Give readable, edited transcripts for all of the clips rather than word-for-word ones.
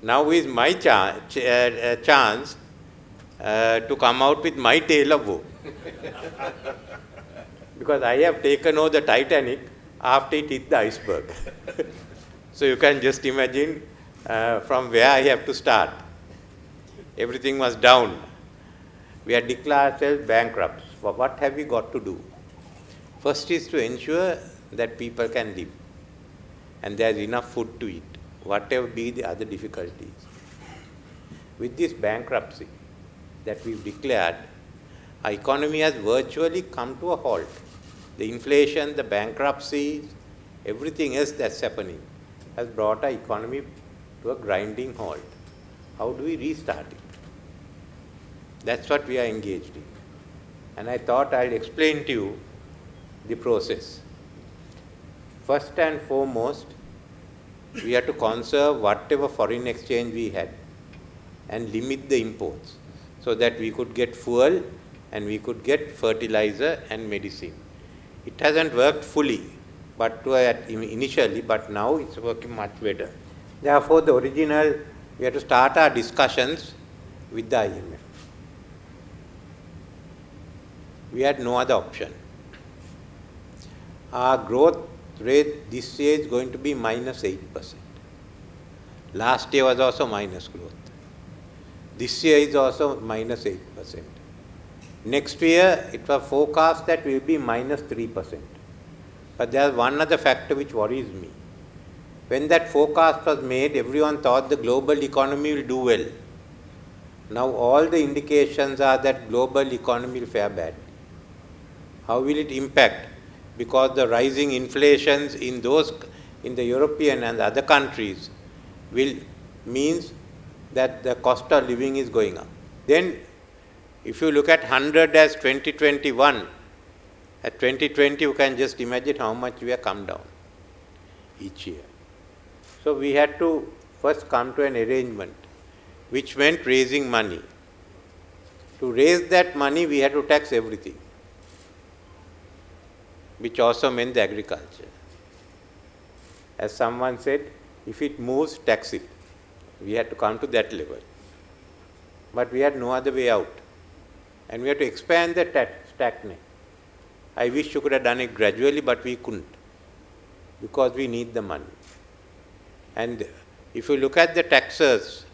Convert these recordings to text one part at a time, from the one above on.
Now is my chance to come out with my tale of woe. Because I have taken over the Titanic after it hit the iceberg. So you can just imagine from where I have to start. Everything was down. We had declared ourselves bankrupt. What have we got to do? First is to ensure that people can live and there is enough food to eat, whatever be the other difficulties. With this bankruptcy that we've declared, our economy has virtually come to a halt. The inflation, the bankruptcies, everything else that's happening has brought our economy to a grinding halt. How do we restart it? That's what we are engaged in. And I thought I'll explain to you the process. First and foremost, we have to conserve whatever foreign exchange we had and limit the imports so that we could get fuel and we could get fertilizer and medicine. It hasn't worked fully but initially, but now it's working much better. Therefore, we have to start our discussions with the IMF. We had no other option. Our growth rate this year is going to be -8%. Last year was also minus growth. This year is also -8%. Next year, it was forecast that will be -3%. But there is one other factor which worries me. When that forecast was made, everyone thought the global economy will do well. Now all the indications are that global economy will fare badly. How will it impact? Because the rising inflations in the European and other countries means that the cost of living is going up. Then if you look at 100 as 2021, at 2020 you can just imagine how much we have come down each year. So we had to first come to an arrangement which meant raising money. To raise that money we had to tax everything, which also meant the agriculture. As someone said, if it moves, tax it. We had to come to that level. But we had no other way out. And we had to expand the tax net. I wish you could have done it gradually, but we couldn't, because we need the money. And if you look at the taxes,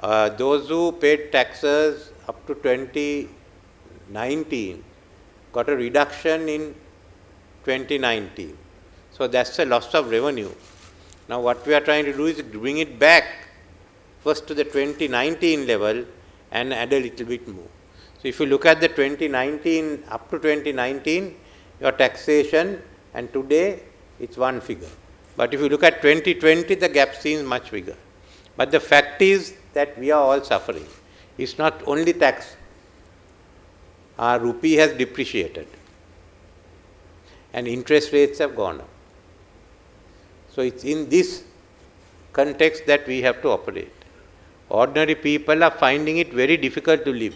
those who paid taxes up to 2019 got a reduction in 2019. So that's a loss of revenue. Now what we are trying to do is bring it back first to the 2019 level and add a little bit more. So if you look at the 2019, up to 2019, your taxation, and today it's one figure. But if you look at 2020, the gap seems much bigger. But the fact is that we are all suffering. It's not only tax. Our rupee has depreciated and interest rates have gone up. So it's in this context that we have to operate. Ordinary people are finding it very difficult to live.